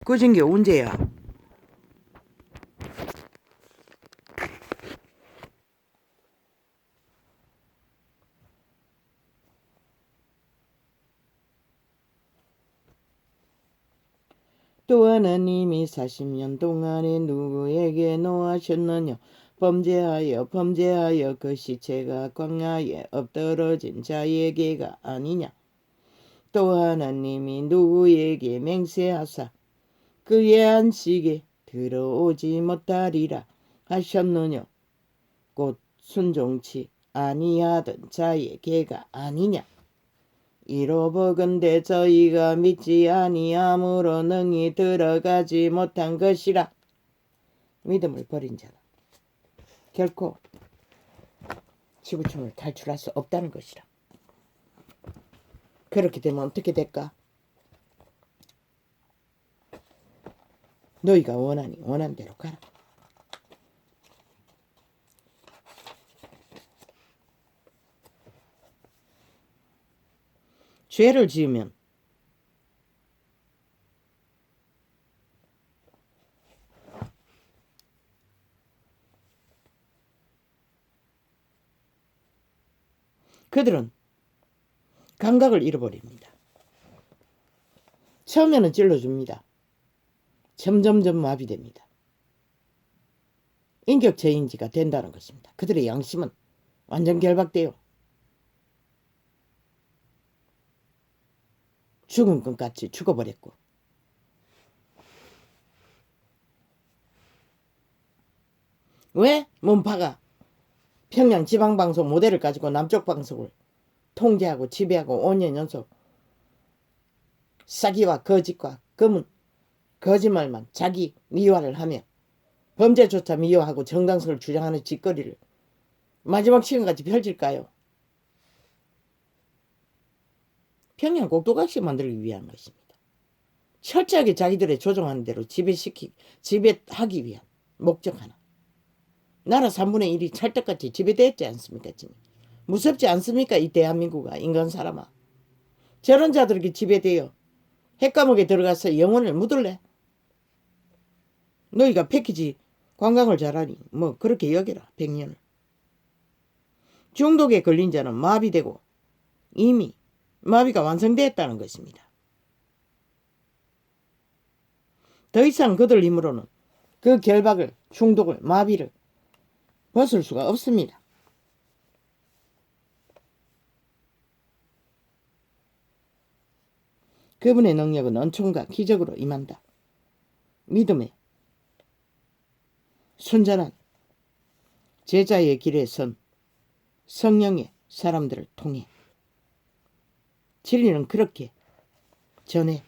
꺼진 게 언제야? 또 하나님이 40년 동안에 누구에게 노하셨느냐? 범죄하여 그 시체가 광야에 엎드러진 자에게가 아니냐? 또 하나님이 누구에게 맹세하사 그의 안식에 들어오지 못하리라 하셨느냐? 곧 순종치 아니하던 자에게가 아니냐? 이로보건대 저희가 믿지 아니함으로 능히 들어가지 못한 것이라. 믿음을 버린 자는 결코 지구촌을 탈출할 수 없다는 것이라. 그렇게 되면 어떻게 될까? 너희가 원하니 원한 대로 가라. 죄를 지으면 그들은 감각을 잃어버립니다. 처음에는 찔러줍니다. 점점점 마비됩니다. 인격체인지가 된다는 것입니다. 그들의 양심은 완전 결박돼요. 죽은 것같이 죽어버렸고, 왜? 문파가 평양 지방방송 모델을 가지고 남쪽 방송을 통제하고 지배하고 5년 연속 사기와 거짓과 검은 거짓말만 자기 미화를 하며 범죄조차 미화하고 정당성을 주장하는 짓거리를 마지막 시간까지 펼칠까요? 평양 꼭두각시 만들기 위한 것입니다. 철저하게 자기들의 조종하는 대로 지배하기 위한 목적 하나. 나라 3분의 1이 찰떡같이 지배되었지 않습니까? 지금 무섭지 않습니까? 이 대한민국아, 인간 사람아. 저런 자들에게 지배되어 핵감옥에 들어가서 영혼을 묻을래? 너희가 패키지 관광을 잘하니 뭐 그렇게 여겨라. 100년을. 중독에 걸린 자는 마비되고 이미 마비가 완성되었다는 것입니다. 더 이상 그들 힘으로는 그 결박을, 중독을, 마비를 벗을 수가 없습니다. 그분의 능력은 은총과 기적으로 임한다. 믿음에 순전한 제자의 길에 선 성령의 사람들을 통해 진리는 그렇게 전해지고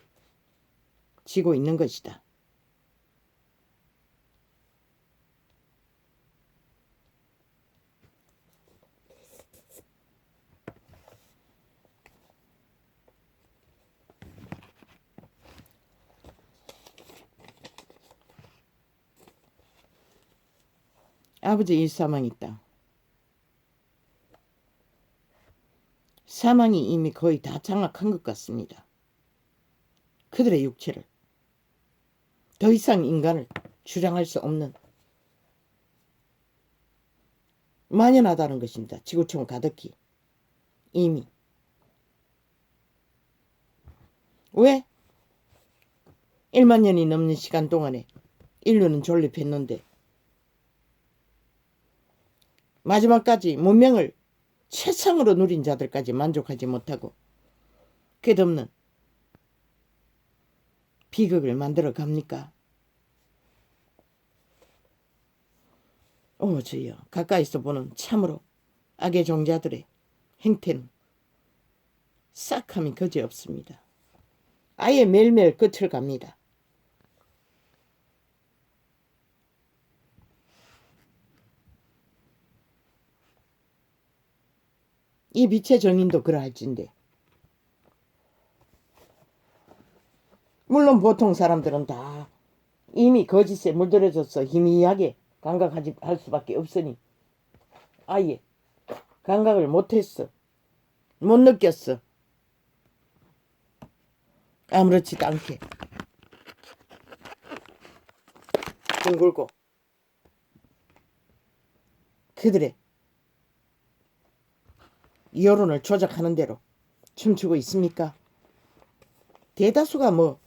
있는 것이다. 아버지, 이 사망이 있다. 사망이 이미 거의 다 장악한 것 같습니다. 그들의 육체를 더 이상 인간을 주장할 수 없는 만연하다는 것입니다. 지구촌 가득히 이미. 왜? 1만 년이 넘는 시간 동안에 인류는 존립했는데 마지막까지 문명을 최상으로 누린 자들까지 만족하지 못하고 끝없는 비극을 만들어 갑니까? 주여, 가까이서 보는 참으로 악의 종자들의 행태는 싹함이 그지없습니다. 아예 매일매일 끝을 갑니다. 이 빛의 정인도 그러할진데, 물론 보통 사람들은 다 이미 거짓에 물들여져서 희미하게 감각할 수밖에 없으니 아예 감각을 못했어. 못 느꼈어. 아무렇지도 않게 뒹굴고 그들의 여론을 조작하는 대로 춤추고 있습니까? 대다수가 뭐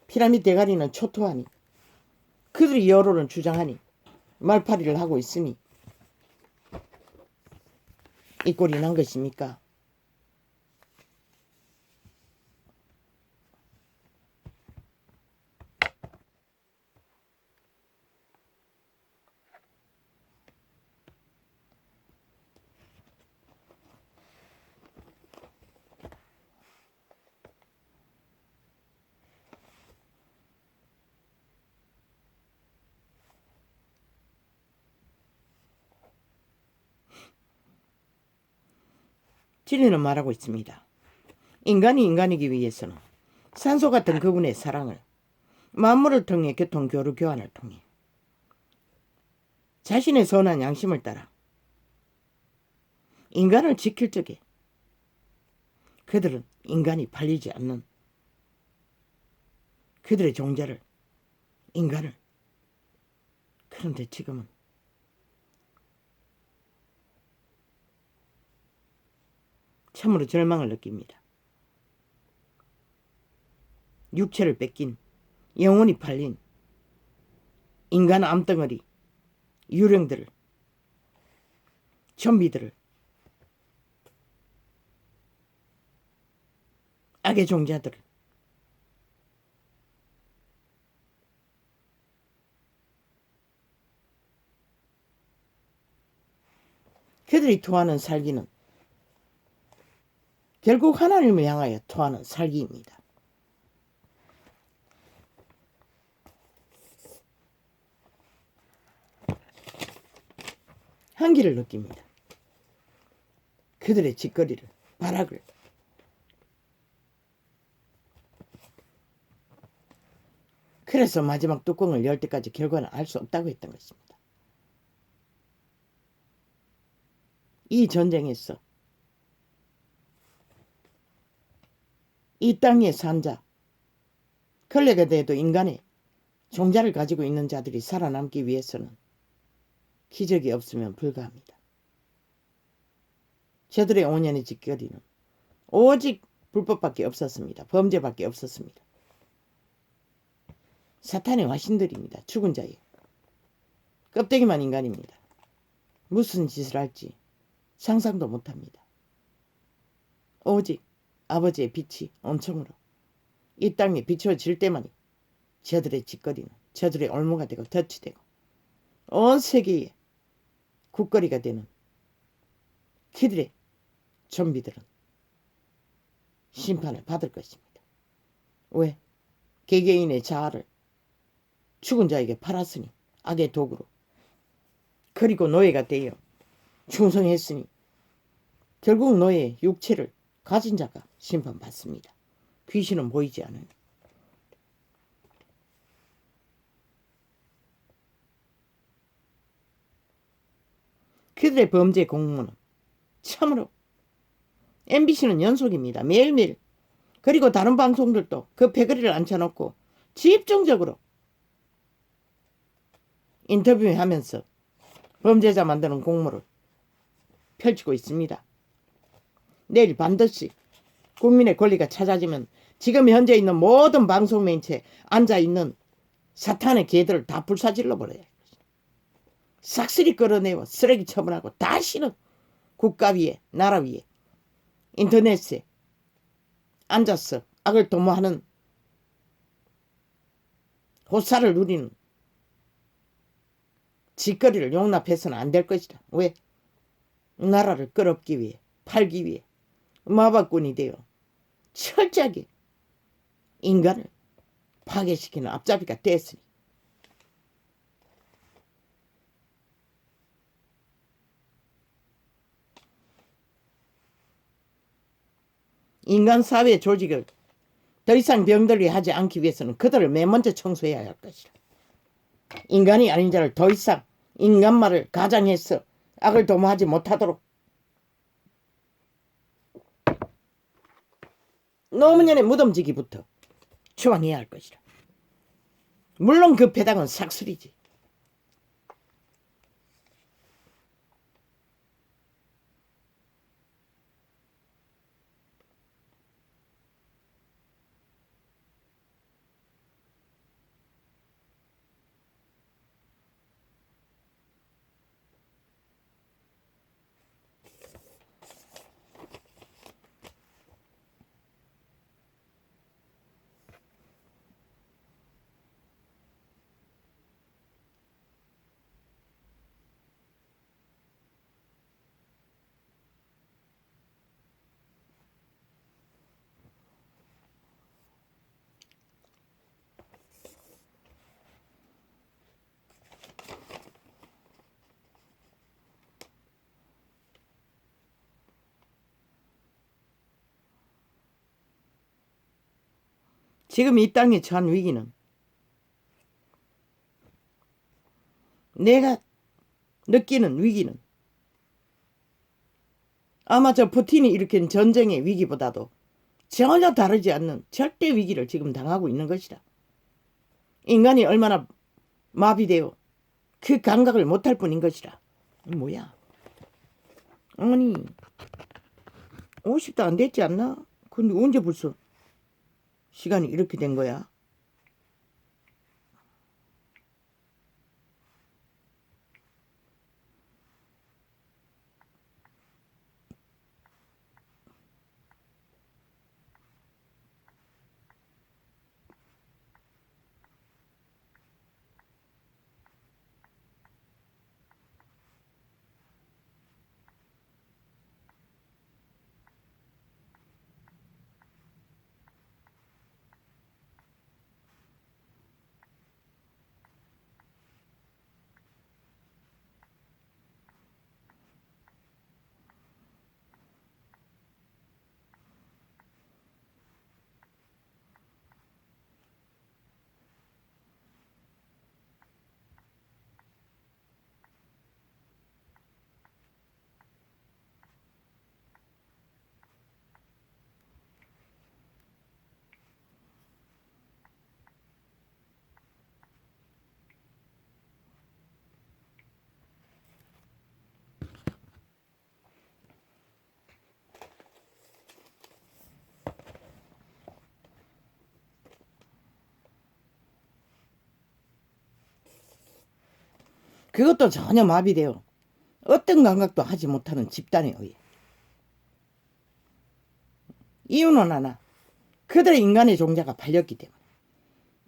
피라미드 대가리는 초토하니 그들이 여론을 주장하니 말파리를 하고 있으니 이 꼴이 난 것입니까? 진리는 말하고 있습니다. 인간이 인간이기 위해서는 산소 같은 그분의 사랑을 만물을 통해 교통, 교류, 교환을 통해 자신의 선한 양심을 따라 인간을 지킬 적에 그들은 인간이 팔리지 않는 그들의 종자를 인간을 그런데 지금은 참으로 절망을 느낍니다. 육체를 뺏긴 영혼이 팔린 인간 암덩어리 유령들을 좀비들을 악의 종자들을 그들이 토하는 살기는 결국 하나님을 향하여 토하는 살기입니다. 한기를 느낍니다. 그들의 짓거리를, 발악을. 그래서 마지막 뚜껑을 열 때까지 결과는 알 수 없다고 했던 것입니다. 이 전쟁에서 이 땅의 산자, 걸레가 돼도 인간의 종자를 가지고 있는 자들이 살아남기 위해서는 기적이 없으면 불가합니다. 저들의 5년의 짓거리는 오직 불법밖에 없었습니다. 범죄밖에 없었습니다. 사탄의 화신들입니다. 죽은 자예요. 껍데기만 인간입니다. 무슨 짓을 할지 상상도 못합니다. 오직 아버지의 빛이 온천으로 이 땅에 비추어질 때만이 저들의 짓거리는 저들의 올무가 되고 덫이 되고 온 세계에 국거리가 되는 그들의 좀비들은 심판을 받을 것입니다. 왜? 개개인의 자아를 죽은 자에게 팔았으니 악의 도구로 그리고 노예가 되어 충성했으니 결국 노예의 육체를 가진 자가 심판받습니다. 귀신은 보이지 않아요. 그들의 범죄 공모는 참으로 MBC는 연속입니다. 매일매일. 그리고 다른 방송들도 그 패거리를 앉혀놓고 집중적으로 인터뷰하면서 범죄자 만드는 공모를 펼치고 있습니다. 내일 반드시 국민의 권리가 찾아지면 지금 현재 있는 모든 방송 매체에 앉아있는 사탄의 개들을 다 불사질러 버려요. 싹쓸이 끌어내고 쓰레기 처분하고 다시는 국가 위에 나라 위에 인터넷에 앉아서 악을 도모하는 호사를 누리는 짓거리를 용납해서는 안 될 것이다. 왜? 나라를 끌어엎기 위해 팔기 위해 마법꾼이 되어 철저하게 인간을 파괴시키는 앞잡이가 됐으니 인간 사회 조직을 더 이상 병들게 하지 않기 위해서는 그들을 맨 먼저 청소해야 할 것이다. 인간이 아닌 자를 더 이상 인간말을 가장해서 악을 도모하지 못하도록 노무현의 무덤지기부터 추방해야 할 것이다. 물론 그 배당은 삭술이지. 지금 이 땅에 처한 위기는 내가 느끼는 위기는 아마 저 푸틴이 일으킨 전쟁의 위기보다도 전혀 다르지 않는 절대 위기를 지금 당하고 있는 것이다. 인간이 얼마나 마비되어 그 감각을 못할 뿐인 것이다. 뭐야? 아니 50도 안 됐지 않나? 근데 언제 벌써 시간이 이렇게 된 거야? 그것도 전혀 마비되어 어떤 감각도 하지 못하는 집단에 의해. 이유는 하나. 그들의 인간의 종자가 팔렸기 때문에.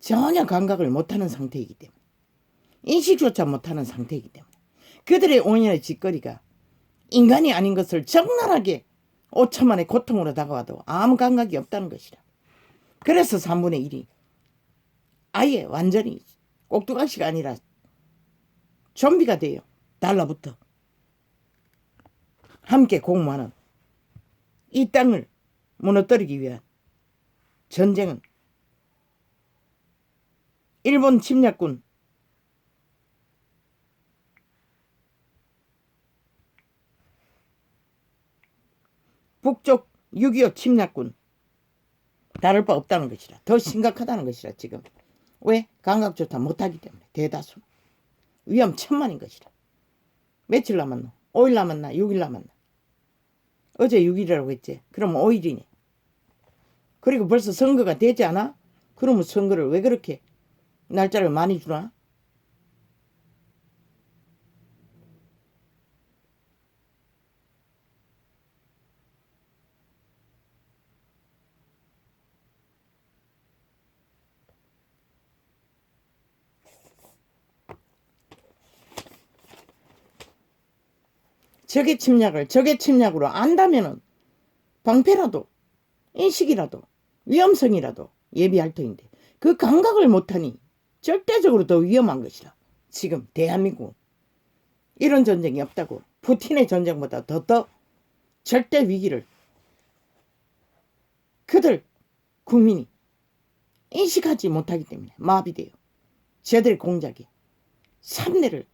전혀 감각을 못하는 상태이기 때문에. 인식조차 못하는 상태이기 때문에. 그들의 온연의 짓거리가 인간이 아닌 것을 적나라하게 5천만의 고통으로 다가와도 아무 감각이 없다는 것이다. 그래서 3분의 1이 아예 완전히 꼭두각시가 아니라 좀비가 돼요. 달라붙어. 함께 공모하는 이 땅을 무너뜨리기 위한 전쟁은 일본 침략군 북쪽 6.25 침략군 다를 바 없다는 것이라. 더 심각하다는 것이라. 지금 왜? 감각조차 못하기 때문에. 대다수 위험 천만인 것이라. 며칠 남았노? 5일 남았나? 6일 남았나? 어제 6일이라고 했지. 그럼 5일이네. 그리고 벌써 선거가 되지 않아? 그러면 선거를 왜 그렇게 날짜를 많이 주나? 적의 침략으로 안다면은 방패라도 인식이라도 위험성이라도 예비할 터인데 그 감각을 못하니 절대적으로 더 위험한 것이라. 지금 대한민국 이런 전쟁이 없다고. 푸틴의 전쟁보다 더 절대 위기를 그들 국민이 인식하지 못하기 때문에 마비돼요. 저들의 공작이 삼례를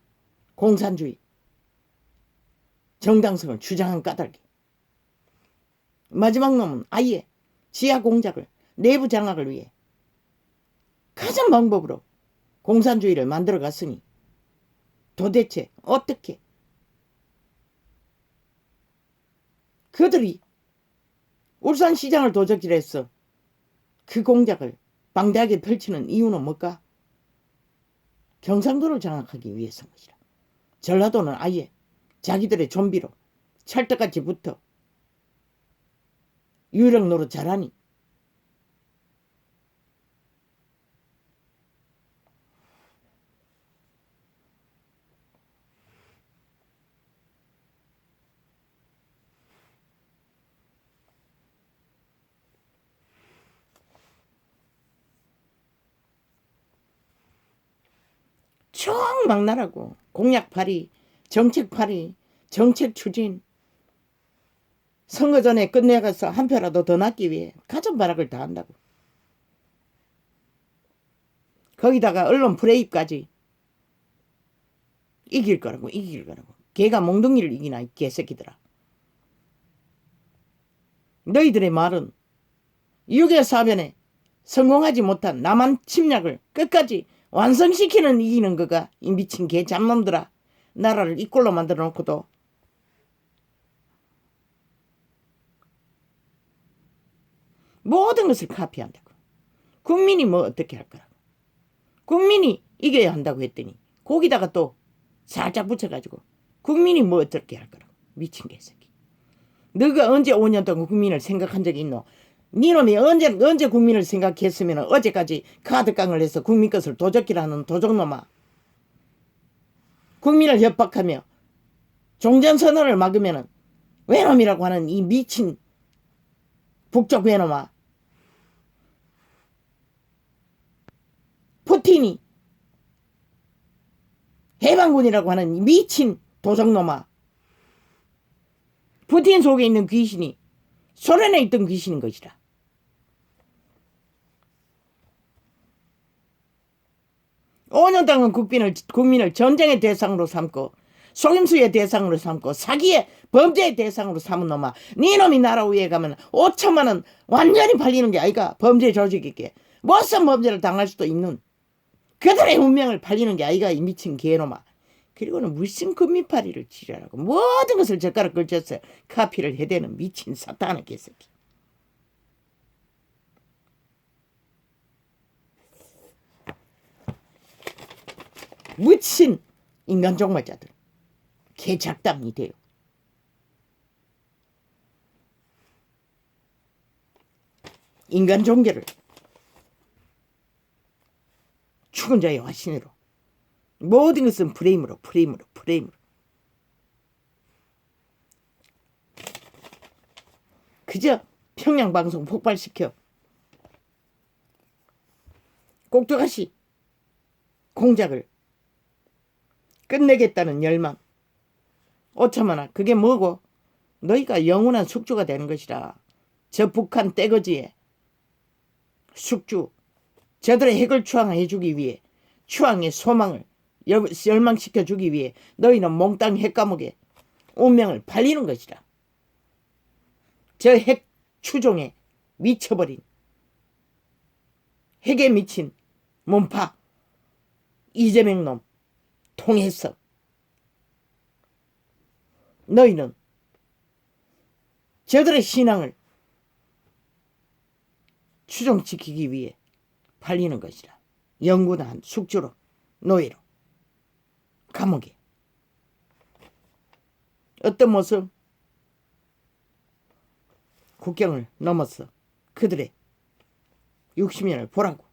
공산주의 정당성을 주장한 까닭이. 마지막 놈은 아예 지하 공작을 내부 장악을 위해 가장 방법으로 공산주의를 만들어 갔으니 도대체 어떻게 그들이 울산시장을 도적질해서 그 공작을 방대하게 펼치는 이유는 뭘까? 경상도를 장악하기 위해서인 것이라. 전라도는 아예 자기들의 좀비로 찰떡같이 붙어 유령 노릇 잘하니 쭉 막 나라고. 공약팔이, 정책팔이, 정책 추진. 선거 전에 끝내가서 한 표라도 더 낳기 위해 가전바락을 다 한다고. 거기다가 언론 프레임까지 이길 거라고. 걔가 몽둥이를 이기나 이 개새끼들아. 너희들의 말은 6.25 사변에 성공하지 못한 남한 침략을 끝까지 완성시키는 이기는 거가 이 미친 개 잡놈들아. 나라를 이 꼴로 만들어 놓고도 모든 것을 카피한다고. 국민이 뭐 어떻게 할 거라고. 국민이 이겨야 한다고 했더니 거기다가 또 살짝 붙여가지고 국민이 뭐 어떻게 할 거라고. 미친 개새끼. 너가 언제 5년 동안 국민을 생각한 적이 있노? 니놈이 언제 국민을 생각했으면 어제까지 카드깡을 해서 국민 것을 도적질하는 도적놈아. 국민을 협박하며 종전선언을 막으면 외놈이라고 하는 이 미친 북쪽 외놈아. 푸틴이 해방군이라고 하는 이 미친 도적놈아. 푸틴 속에 있는 귀신이 소련에 있던 귀신인 것이다. 오 년 동안 국민을 전쟁의 대상으로 삼고 속임수의 대상으로 삼고 사기의 범죄의 대상으로 삼은 놈아. 니놈이 나라 위에 가면 5천만 원 완전히 팔리는 게 아이가. 범죄 조직에게 무슨 범죄를 당할 수도 있는 그들의 운명을 팔리는 게 아이가. 이 미친 개놈아. 그리고는 무슨 금미파리를 지랄하고 모든 것을 젓가락 걸쳐서 카피를 해대는 미친 사탄의 개새끼. 미친 인간 종말자들. 개작담이 돼요. 인간 종교를 죽은 자의 화신으로 모든 것은 프레임으로. 그저 평양방송 폭발시켜 꼭두가시 공작을 끝내겠다는 열망. 오참하나 그게 뭐고? 너희가 영원한 숙주가 되는 것이라. 저 북한 떼거지에 숙주, 저들의 핵을 추앙해주기 위해, 추앙의 소망을 열망시켜주기 위해 너희는 몽땅 핵감옥에 운명을 팔리는 것이라. 저 핵 추종에 미쳐버린 핵에 미친 몸파 이재명 놈 통해서 너희는 저들의 신앙을 추종시키기 위해 팔리는 것이라. 영구한 숙주로, 노예로, 감옥에. 어떤 모습? 국경을 넘어서 그들의 60년을 보라고.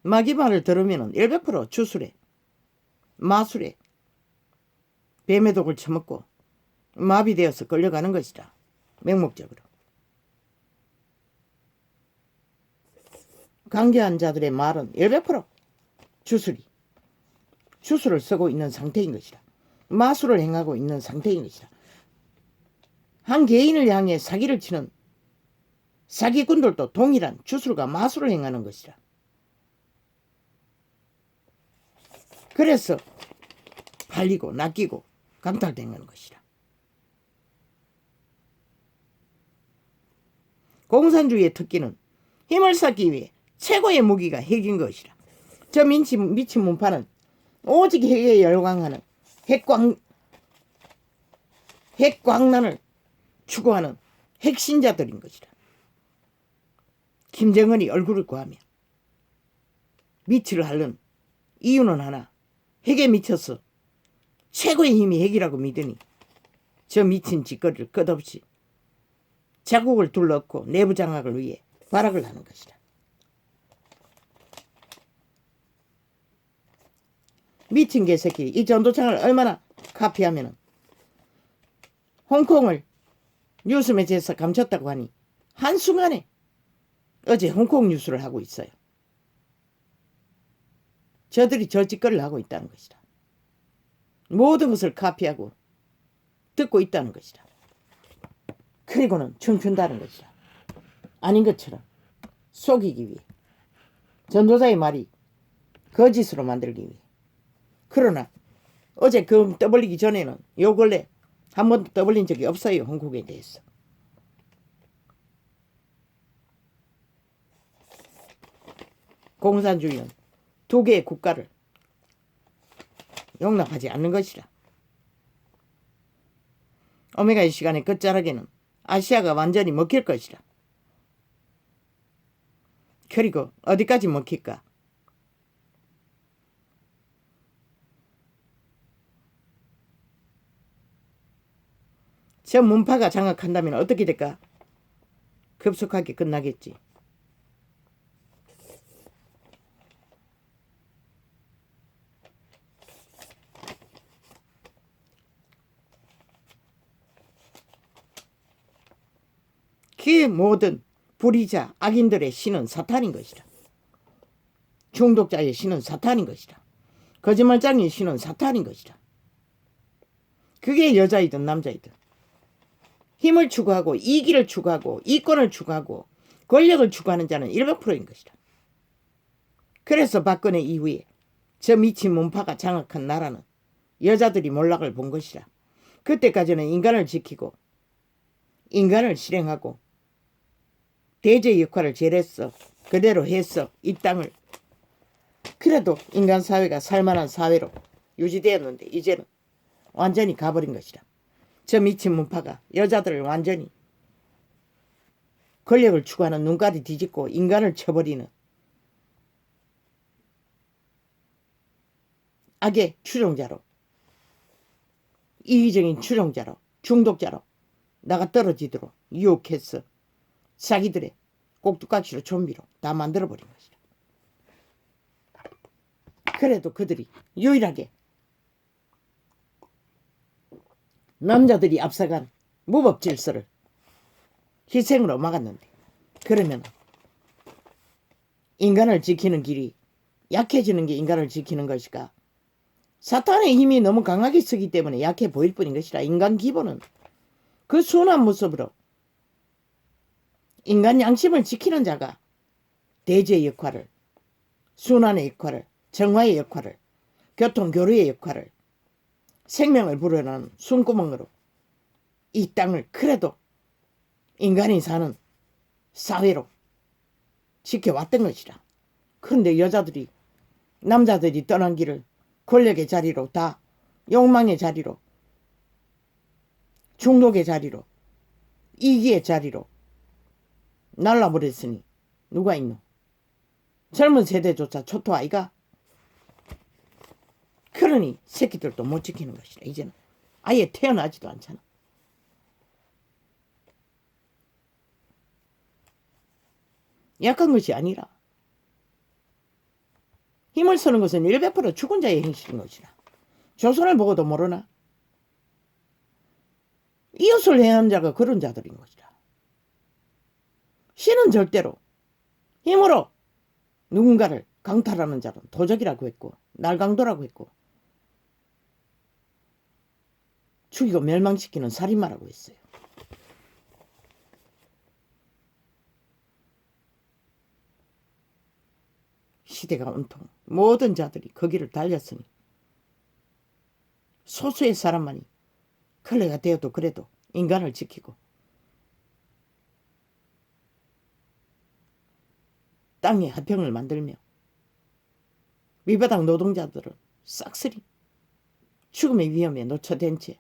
마귀 말을 들으면 100% 주술에 마술에 뱀의 독을 처먹고 마비되어서 끌려가는 것이다. 맹목적으로. 강제한 자들의 말은 100% 주술을 쓰고 있는 상태인 것이다. 마술을 행하고 있는 상태인 것이다. 한 개인을 향해 사기를 치는 사기꾼들도 동일한 주술과 마술을 행하는 것이라. 그래서 팔리고 낚이고 강탈당하는 것이라. 공산주의의 특기는 힘을 쌓기 위해 최고의 무기가 핵인 것이라. 저 미친 문파는 오직 핵에 열광하는 핵광란을 추구하는 핵신자들인 것이라. 김정은이 얼굴을 구하며 미치를 하는 이유는 하나, 핵에 미쳐서 최고의 힘이 핵이라고 믿으니 저 미친 짓거리를 끝없이 자국을 둘러엎고 내부 장악을 위해 발악을 하는 것이다. 미친 개새끼 이 전도창을 얼마나 카피하면 홍콩을 뉴스 매체에서 감췄다고 하니 한순간에 어제 홍콩 뉴스를 하고 있어요. 저들이 저 짓거리를 하고 있다는 것이다. 모든 것을 카피하고 듣고 있다는 것이다. 그리고는 춤춘다는 것이다. 아닌 것처럼 속이기 위해. 전도자의 말이 거짓으로 만들기 위해. 그러나 어제 그 떠벌리기 전에는 요 근래 한 번도 떠벌린 적이 없어요. 홍콩에 대해서. 공산주의는 두 개의 국가를 용납하지 않는 것이라. 오메가의 시간의 끝자락에는 아시아가 완전히 먹힐 것이라. 그리고 어디까지 먹힐까? 저 문파가 장악한다면 어떻게 될까? 급속하게 끝나겠지. 그 모든 불의자 악인들의 신은 사탄인 것이다. 중독자의 신은 사탄인 것이다. 거짓말장의 신은 사탄인 것이다. 그게 여자이든 남자이든 힘을 추구하고 이기를 추구하고 이권을 추구하고 권력을 추구하는 자는 100%인 것이다. 그래서 박근혜 이후에 저 미친 문파가 장악한 나라는 여자들이 몰락을 본 것이라. 그때까지는 인간을 지키고 인간을 실행하고 대제의 역할을 잘했어. 그대로 했어. 이 땅을. 그래도 인간 사회가 살만한 사회로 유지되었는데 이제는 완전히 가버린 것이라. 저 미친 문파가 여자들을 완전히 권력을 추구하는 눈깔이 뒤집고 인간을 쳐버리는 악의 추종자로, 이기적인 추종자로, 중독자로 나가 떨어지도록 유혹했어. 자기들의 꼭두각시로 좀비로 다 만들어버린 것이다. 그래도 그들이 유일하게 남자들이 앞서간 무법질서를 희생으로 막았는데, 그러면 인간을 지키는 길이 약해지는 게 인간을 지키는 것일까? 사탄의 힘이 너무 강하게 쓰기 때문에 약해 보일 뿐인 것이라. 인간 기본은 그 순한 모습으로 인간 양심을 지키는 자가 대제의 역할을, 순환의 역할을, 정화의 역할을, 교통교류의 역할을, 생명을 불어넣는 숨구멍으로 이 땅을 그래도 인간이 사는 사회로 지켜왔던 것이라. 그런데 여자들이, 남자들이 떠난 길을 권력의 자리로, 다 욕망의 자리로, 중독의 자리로, 이기의 자리로 날라버렸으니 누가 있노? 젊은 세대조차 초토 아이가? 그러니 새끼들도 못 지키는 것이라. 이제는 아예 태어나지도 않잖아. 약한 것이 아니라 힘을 쓰는 것은 100% 죽은 자의 행실인 것이라. 조선을 보고도 모르나? 이웃을 해한 자가 그런 자들인 것이라. 신은 절대로 힘으로 누군가를 강탈하는 자는 도적이라고 했고, 날강도라고 했고, 죽이고 멸망시키는 살인마라고 했어요. 시대가 온통 모든 자들이 거기를 달렸으니 소수의 사람만이 클레가 되어도 그래도 인간을 지키고 땅의 화평을 만들며 밑바닥 노동자들은 싹쓸이 죽음의 위험에 노출된 채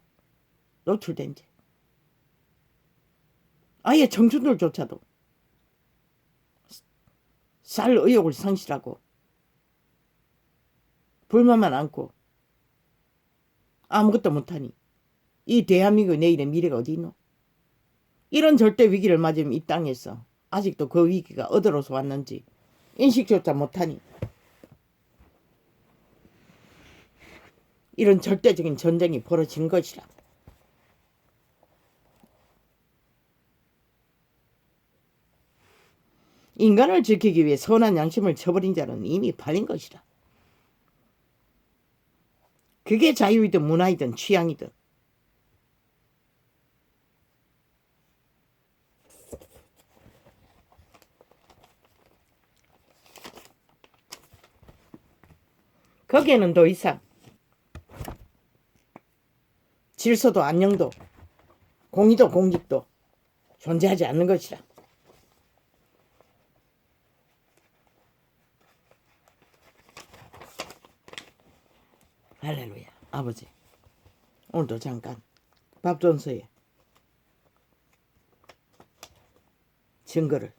아예 청춘들조차도 살 의욕을 상실하고 불만만 안고 아무것도 못하니 이 대한민국의 내일의 미래가 어디 있노? 이런 절대 위기를 맞으면 이 땅에서 아직도 그 위기가 어디로서 왔는지 인식조차 못하니 이런 절대적인 전쟁이 벌어진 것이라. 인간을 지키기 위해 선한 양심을 저버린 자는 이미 팔린 것이라. 그게 자유이든 문화이든 취향이든 거기에는 더 이상 질서도 안녕도 공의도 공직도 존재하지 않는 것이라. 할렐루야. 아버지, 오늘도 잠깐 밥전서에 증거를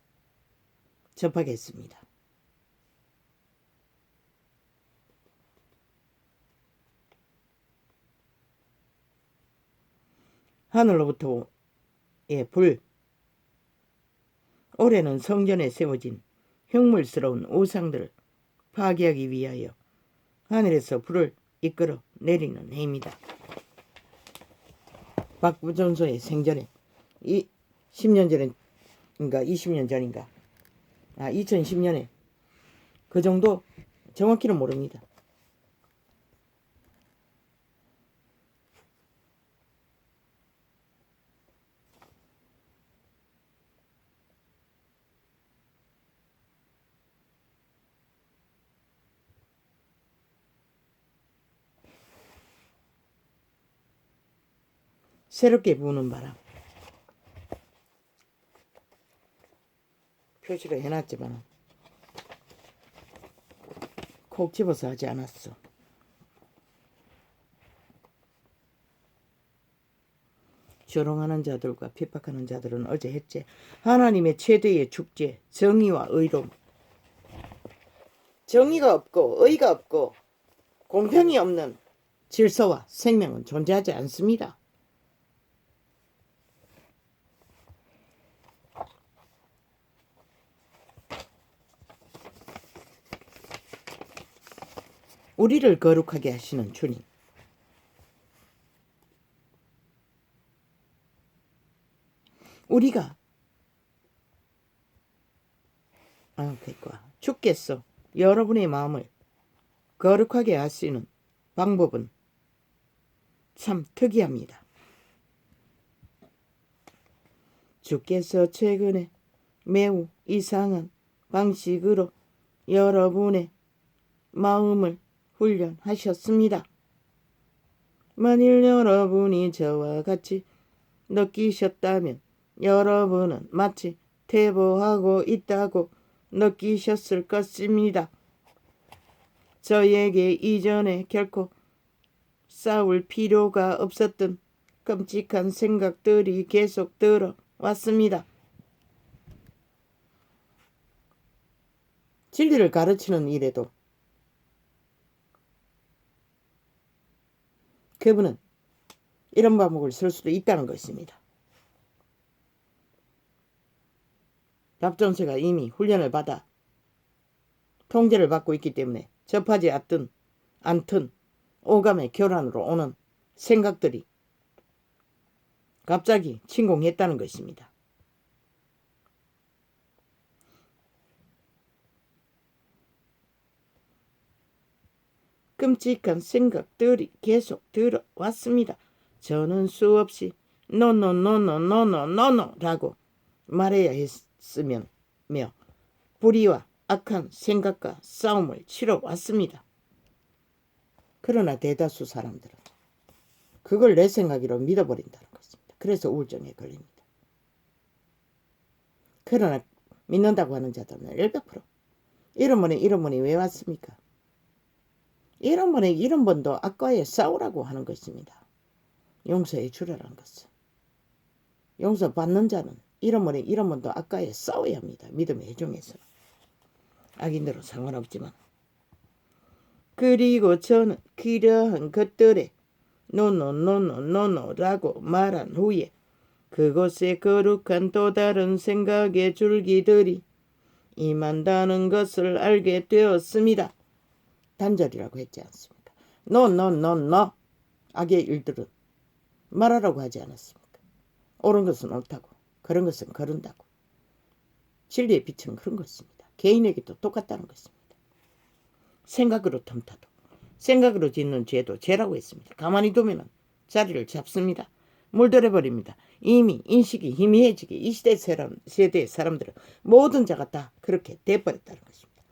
접하겠습니다. 하늘로부터의 불. 올해는 성전에 세워진 흉물스러운 우상들을 파괴하기 위하여 하늘에서 불을 이끌어 내리는 해입니다. 박부전소의 생전에 10년 전인가 20년 전인가 2010년에 그 정도 정확히는 모릅니다. 새롭게 부는 바람. 표시를 해놨지만 콕 집어서 하지 않았어. 조롱하는 자들과 핍박하는 자들은 어제 했지. 하나님의 최대의 축제, 정의와 의로움. 정의가 없고 의가 없고 공평이 없는 질서와 생명은 존재하지 않습니다. 우리를 거룩하게 하시는 주님. 우리가 주께서 여러분의 마음을 거룩하게 하시는 방법은 참 특이합니다. 주께서 최근에 매우 이상한 방식으로 여러분의 마음을 훈련하셨습니다. 만일 여러분이 저와 같이 느끼셨다면 여러분은 마치 퇴보하고 있다고 느끼셨을 것입니다. 저에게 이전에 결코 싸울 필요가 없었던 끔찍한 생각들이 계속 들어왔습니다. 진리를 가르치는 일에도 그분은 이런 방법을 쓸 수도 있다는 것입니다. 밥전세가 이미 훈련을 받아 통제를 받고 있기 때문에 접하지 않든 오감의 교란으로 오는 생각들이 갑자기 침공했다는 것입니다. 끔찍한 생각들이 계속 들어왔습니다. 저는 수없이 노노노노노노노노 라고 말해야 했으며 불의와 악한 생각과 싸움을 치러왔습니다. 그러나 대다수 사람들은 그걸 내 생각으로 믿어버린다는 것입니다. 그래서 우울증에 걸립니다. 그러나 믿는다고 하는 자들은 100% 이런 분이 왜 왔습니까? 이런 분도 악과에 싸우라고 하는 것입니다. 용서해 주라는 것은. 용서받는 자는 이런 분도 악과에 싸워야 합니다. 믿음의 회중에서는. 악인들은 상관없지만. 그리고 저는 그러한 것들에 노노라고 말한 후에 그곳에 거룩한 또 다른 생각의 줄기들이 임한다는 것을 알게 되었습니다. 단절이라고 했지 않습니까? 노 악의 일들은 말하라고 하지 않았습니까? 옳은 것은 옳다고, 그런 것은 그런다고. 진리의 빛은 그런 것입니다. 개인에게도 똑같다는 것입니다. 생각으로 틈타도, 생각으로 짓는 죄도 죄라고 했습니다. 가만히 두면 자리를 잡습니다. 물들여버립니다. 이미 인식이 희미해지게 이 세대의 사람들은 모든 자가 다 그렇게 돼버렸다는 것입니다.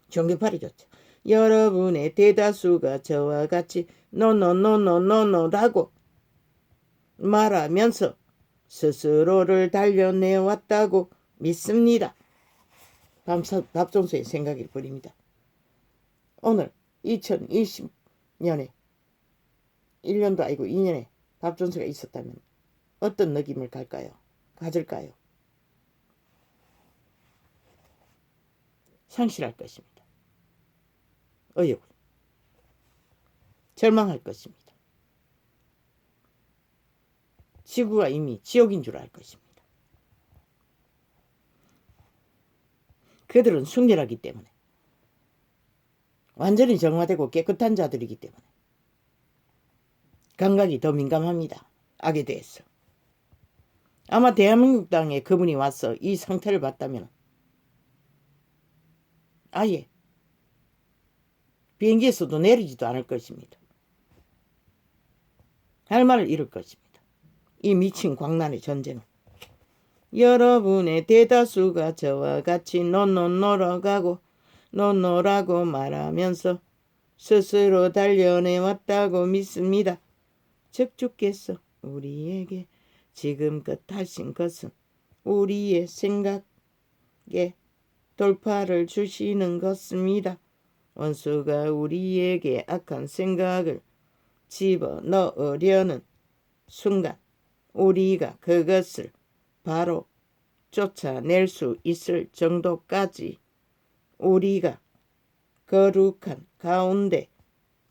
종교팔이 좋죠. 여러분의 대다수가 저와 같이 노노라고 말하면서 스스로를 단련해왔다고 믿습니다. 밥종소의 생각일 뿐입니다. 오늘 2020년에 1년도 아니고 2년에 밥종소가 있었다면 어떤 느낌을 가질까요? 상실할 것입니다. 어이구, 절망할 것입니다. 지구가 이미 지옥인 줄 알 것입니다. 그들은 순결하기 때문에, 완전히 정화되고 깨끗한 자들이기 때문에 감각이 더 민감합니다. 악에 대해서. 아마 대한민국 땅에 그분이 와서 이 상태를 봤다면 아예 비행기에서도 내리지도 않을 것입니다. 할 말을 잃을 것입니다. 이 미친 광란의 전쟁은. 여러분의 대다수가 저와 같이 노노라고 말하면서 스스로 단련해왔다고 믿습니다. 즉 주께서 우리에게 지금껏 하신 것은 우리의 생각에 돌파를 주시는 것입니다. 원수가 우리에게 악한 생각을 집어넣으려는 순간 우리가 그것을 바로 쫓아낼 수 있을 정도까지 우리가 거룩한 가운데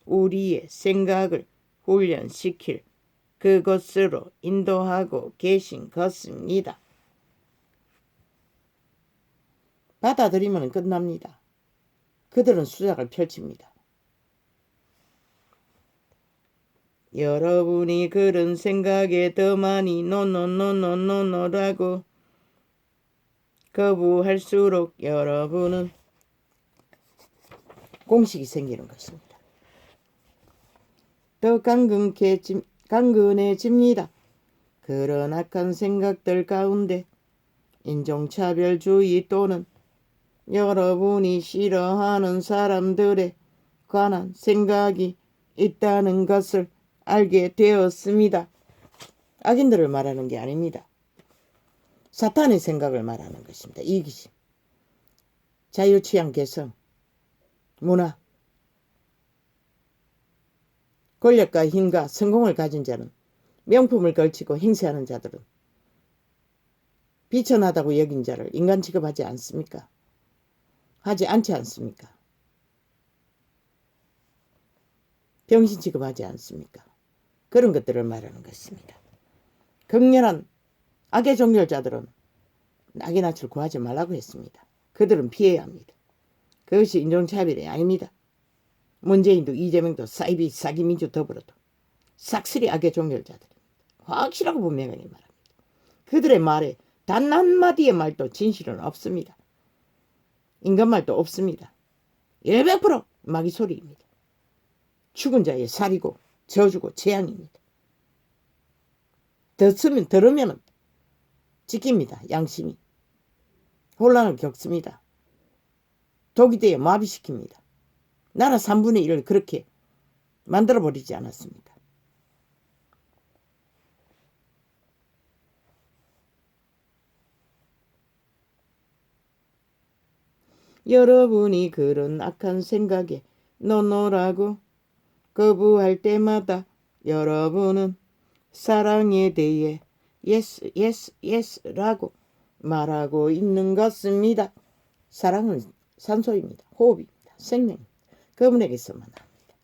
우리의 생각을 훈련시킬 그것으로 인도하고 계신 것입니다. 받아들이면 끝납니다. 그들은 수작을 펼칩니다. 여러분이 그런 생각에 더 많이 노노라고 거부할수록 여러분은 공식이 생기는 것입니다. 더 강건해집니다. 그런 악한 생각들 가운데 인종차별주의 또는 여러분이 싫어하는 사람들에 관한 생각이 있다는 것을 알게 되었습니다. 악인들을 말하는 게 아닙니다. 사탄의 생각을 말하는 것입니다. 이기심, 자유취향 개성, 문화, 권력과 힘과 성공을 가진 자는, 명품을 걸치고 행세하는 자들은 비천하다고 여긴 자를 인간 취급하지 않습니까? 하지 않지 않습니까? 병신 취급하지 않습니까? 그런 것들을 말하는 것입니다. 극렬한 악의 종결자들은 낙의 낯을 구하지 말라고 했습니다. 그들은 피해야 합니다. 그것이 인종차별이 아닙니다. 문재인도 이재명도 사이비 사기민주 더불어도 싹쓸이 악의 종결자들입니다. 확실하고 분명하게 말합니다. 그들의 말에 단 한마디의 말도 진실은 없습니다. 인간말도 없습니다. 100% 마귀 소리입니다. 죽은 자의 살이고 저주고 재앙입니다. 들으면 지킵니다. 양심이. 혼란을 겪습니다. 독이 되어 마비시킵니다. 나라 3분의 1을 그렇게 만들어버리지 않았습니까? 여러분이 그런 악한 생각에 노노라고 거부할 때마다 여러분은 사랑에 대해 yes, yes, yes 라고 말하고 있는 것입니다. 사랑은 산소입니다. 호흡입니다. 생명입니다. 그분에게서만 합니다.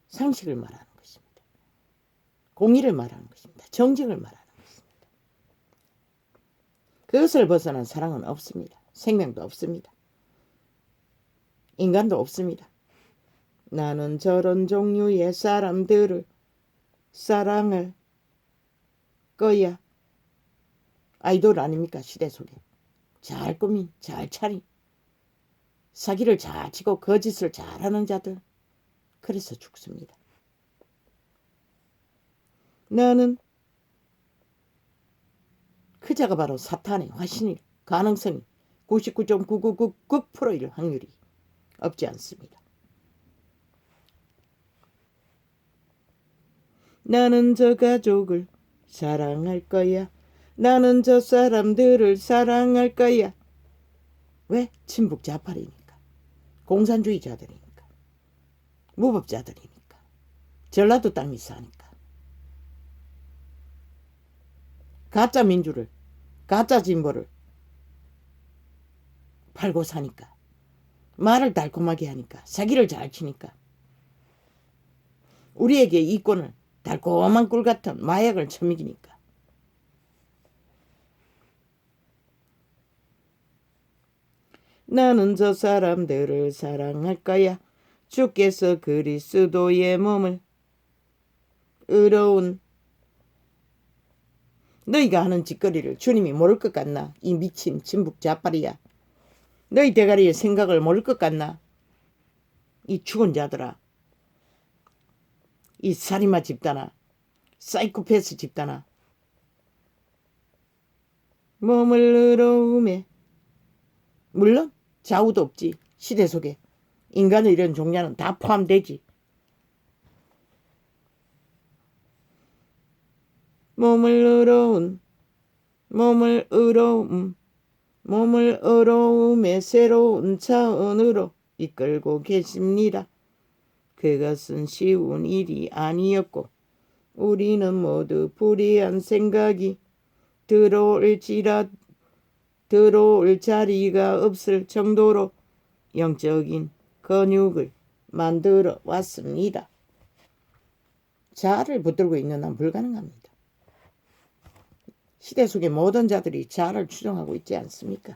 상식을 말하는 것입니다. 공의를 말하는 것입니다. 정직을 말하는 것입니다. 그것을 벗어난 사랑은 없습니다. 생명도 없습니다. 인간도 없습니다. 나는 저런 종류의 사람들을 사랑할 거야. 아이돌 아닙니까? 시대 속에. 잘 꾸민, 잘 차린, 사기를 잘 치고 거짓을 잘하는 자들. 그래서 죽습니다. 나는 그 자가 바로 사탄의 화신일 가능성이 99.9999%일 확률이 없지 않습니다. 나는 저 가족을 사랑할 거야. 나는 저 사람들을 사랑할 거야. 왜? 친북 좌파리니까. 공산주의자들이니까. 무법자들이니까. 전라도 땅이 사니까. 가짜 민주를, 가짜 진보를 팔고 사니까. 말을 달콤하게 하니까. 사기를 잘 치니까. 우리에게 이권을 달콤한 꿀 같은 마약을 처먹이니까. 나는 저 사람들을 사랑할 거야. 주께서 그리스도의 몸을 의로운 너희가 하는 짓거리를 주님이 모를 것 같나? 이 미친 진북 좌빨이야. 너희 대가리의 생각을 모를 것 같나? 이 죽은 자들아. 이 살인마 집단아. 사이코패스 집단아. 몸을 의로움에 물론 좌우도 없지. 시대 속에 인간의 이런 종류는 다 포함되지. 몸을 의로움의 새로운 차원으로 이끌고 계십니다. 그것은 쉬운 일이 아니었고 우리는 모두 불의한 생각이 들어올 자리가 없을 정도로 영적인 근육을 만들어 왔습니다. 자아를 붙들고 있는 한 불가능합니다. 시대 속의 모든 자들이 자아를 추종하고 있지 않습니까?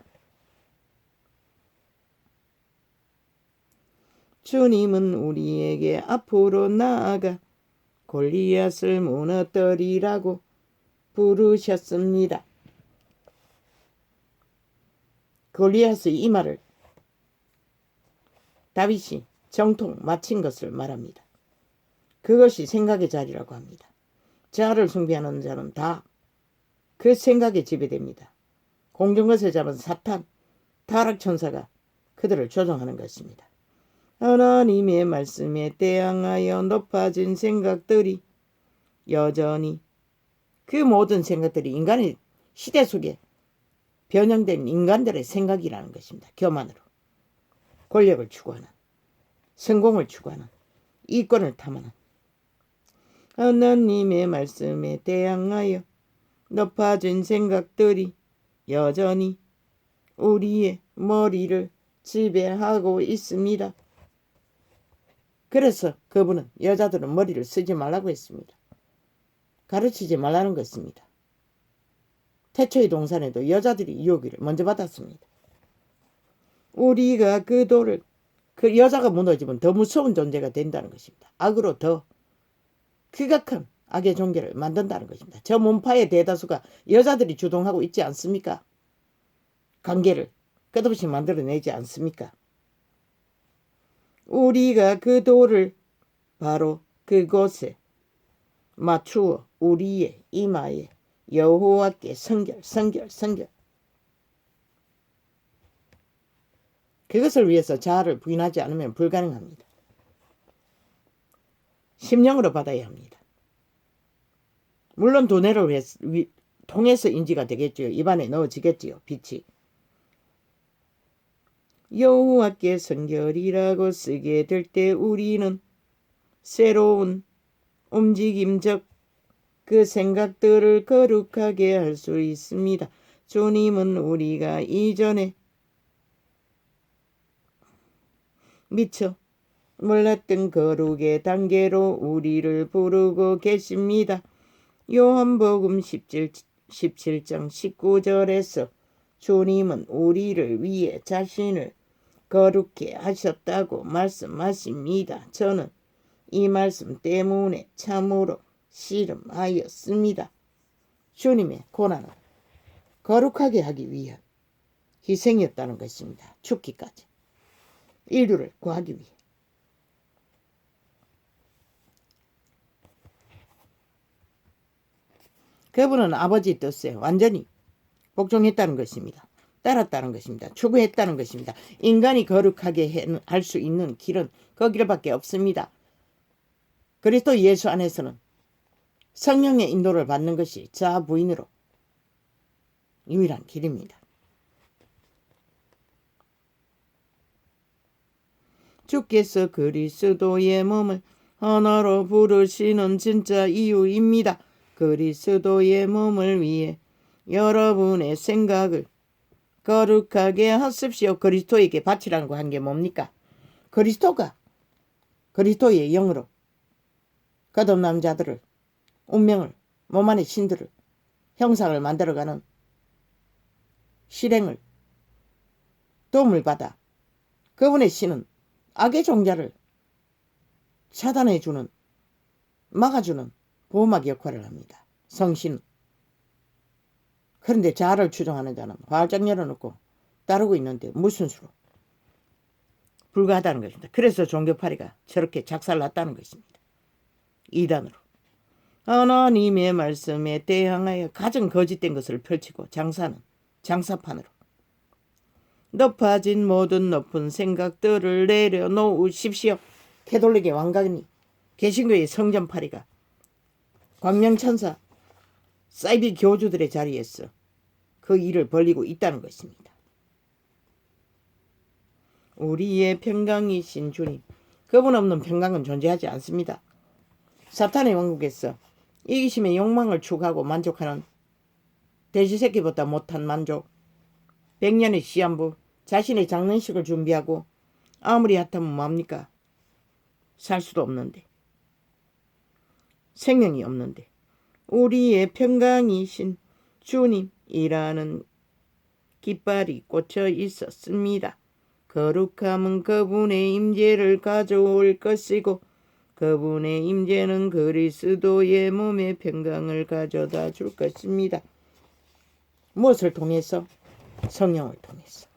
주님은 우리에게 앞으로 나아가 골리앗을 무너뜨리라고 부르셨습니다. 골리앗의 이 말을 다윗이 정통 마친 것을 말합니다. 그것이 생각의 자리라고 합니다. 자아를 숭배하는 자는 다 그 생각에 지배됩니다. 공중것을 잡은 사탄, 타락천사가 그들을 조종하는 것입니다. 하나님의 말씀에 대항하여 높아진 생각들이 여전히 그 모든 생각들이 인간의 시대 속에 변형된 인간들의 생각이라는 것입니다. 교만으로 권력을 추구하는, 성공을 추구하는, 이권을 탐하는 하나님의 말씀에 대항하여 높아진 생각들이 여전히 우리의 머리를 지배하고 있습니다. 그래서 그분은 여자들은 머리를 쓰지 말라고 했습니다. 가르치지 말라는 것입니다. 태초의 동산에도 여자들이 유혹을 먼저 받았습니다. 우리가 그 여자가 무너지면 더 무서운 존재가 된다는 것입니다. 악으로 더 극악한 악의 종교를 만든다는 것입니다. 저 문파의 대다수가 여자들이 주동하고 있지 않습니까? 관계를 끝없이 만들어내지 않습니까? 우리가 그 돌을 바로 그곳에 맞추어 우리의 이마에 여호와께 성결. 그것을 위해서 자아를 부인하지 않으면 불가능합니다. 심령으로 받아야 합니다. 물론 두뇌를 통해서 인지가 되겠지요. 입안에 넣어지겠지요. 빛이. 여호와께 성결이라고 쓰게 될 때 우리는 새로운 움직임, 즉 그 생각들을 거룩하게 할 수 있습니다. 주님은 우리가 이전에 미처 몰랐던 거룩의 단계로 우리를 부르고 계십니다. 요한복음 17장 19절에서 주님은 우리를 위해 자신을 거룩해 하셨다고 말씀하십니다. 저는 이 말씀 때문에 참으로 씨름하였습니다. 주님의 고난은 거룩하게 하기 위한 희생이었다는 것입니다. 죽기까지. 인류를 구하기 위해. 그분은 아버지 뜻에 완전히 복종했다는 것입니다. 따랐다는 것입니다. 추구했다는 것입니다. 인간이 거룩하게 할 수 있는 길은 그 길밖에 없습니다. 그리스도 예수 안에서는 성령의 인도를 받는 것이 자아 부인으로 유일한 길입니다. 주께서 그리스도의 몸을 하나로 부르시는 진짜 이유입니다. 그리스도의 몸을 위해 여러분의 생각을 거룩하게 하십시오. 그리스도에게 바치라는 거 한 게 뭡니까? 그리스도가 그리스도의 영으로 거듭난 자들을, 운명을, 몸 안의 신들을, 형상을 만들어가는 실행을 도움을 받아 그분의 신은 악의 종자를 차단해주는, 막아주는 보호막 역할을 합니다. 성신은. 그런데 자아를 추종하는 자는 활짝 열어놓고 따르고 있는데 무슨 수로? 불가하다는 것입니다. 그래서 종교파리가 저렇게 작살났다는 것입니다. 이단으로. 하나님의 말씀에 대항하여 가장 거짓된 것을 펼치고 장사는 장사판으로 높아진 모든 높은 생각들을 내려놓으십시오. 캐톨릭의 왕가니 개신교의 성전파리가 광명천사 사이비 교주들의 자리에서 그 일을 벌이고 있다는 것입니다. 우리의 평강이신 주님, 그분 없는 평강은 존재하지 않습니다. 사탄의 왕국에서 이기심의 욕망을 추구하고 만족하는 돼지새끼보다 못한 만족, 100년의 시한부, 자신의 장례식을 준비하고 아무리 핫하면 뭐합니까? 살 수도 없는데, 생명이 없는데, 우리의 평강이신 주님이라는 깃발이 꽂혀 있었습니다. 거룩함은 그분의 임재를 가져올 것이고 그분의 임재는 그리스도의 몸의 평강을 가져다 줄 것입니다. 무엇을 통해서? 성령을 통해서.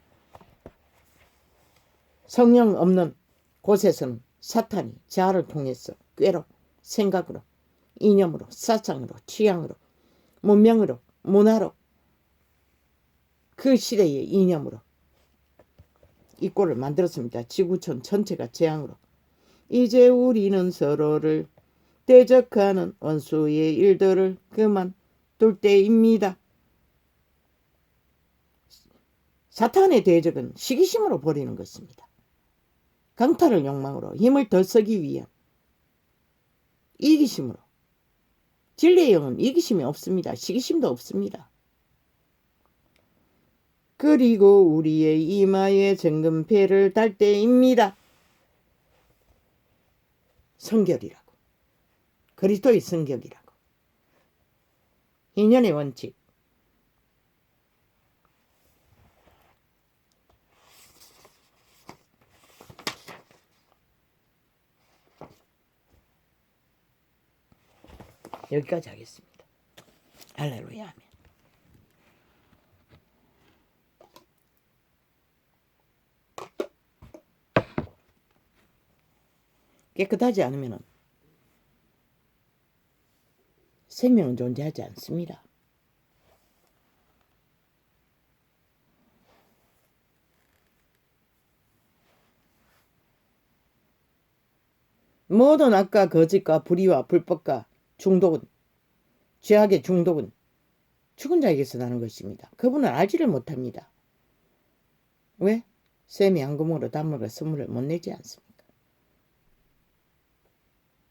성령 없는 곳에서는 사탄이 자아를 통해서 꾀로, 생각으로, 이념으로, 사상으로, 취향으로, 문명으로, 문화로, 그 시대의 이념으로 이 꼴을 만들었습니다. 지구촌 전체가 재앙으로. 이제 우리는 서로를 대적하는 원수의 일들을 그만둘 때입니다. 사탄의 대적은 시기심으로 벌이는 것입니다. 강탈을 욕망으로 힘을 더 쓰기 위한 이기심으로. 진리의 영은 이기심이 없습니다. 시기심도 없습니다. 그리고 우리의 이마에 정금패를 달 때입니다. 성결이라고. 그리스도의 성결이라고. 인연의 원칙. 여기까지 하겠습니다. 할렐루야 아멘. 깨끗하지 않으면 생명은 존재하지 않습니다. 모든 악과 거짓과 불의와 불법과 중독은 죄악의 중독은 죽은 자에게서 나는 것입니다. 그분은 알지를 못합니다. 왜? 셈이 한 구멍으로 단물과 선물을 못 내지 않습니까?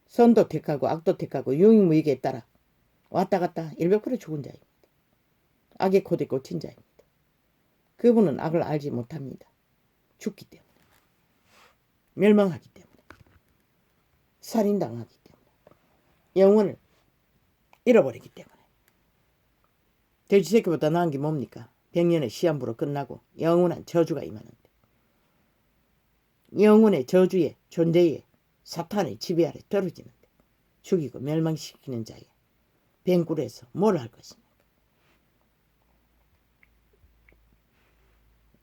선도 택하고 악도 택하고 유익무익에 따라 왔다 갔다 100% 죽은 자입니다. 악의 코드에 꽂힌 자입니다. 그분은 악을 알지 못합니다. 죽기 때문에. 멸망하기 때문에. 살인당하기 때문에. 영혼을 잃어버리기 때문에. 돼지새끼보다 나은 게 뭡니까? 백년의 시한부로 끝나고 영원한 저주가 임하는데. 영혼의 저주의 존재의 사탄의 지배 아래 떨어지는데 죽이고 멸망시키는 자의 뱅굴에서 뭘 할 것입니까?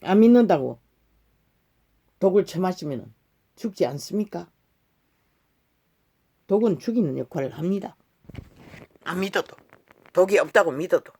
안 믿는다고 독을 처마시면 죽지 않습니까? 독은 죽이는 역할을 합니다. 안 믿어도. 독이 없다고 믿어도.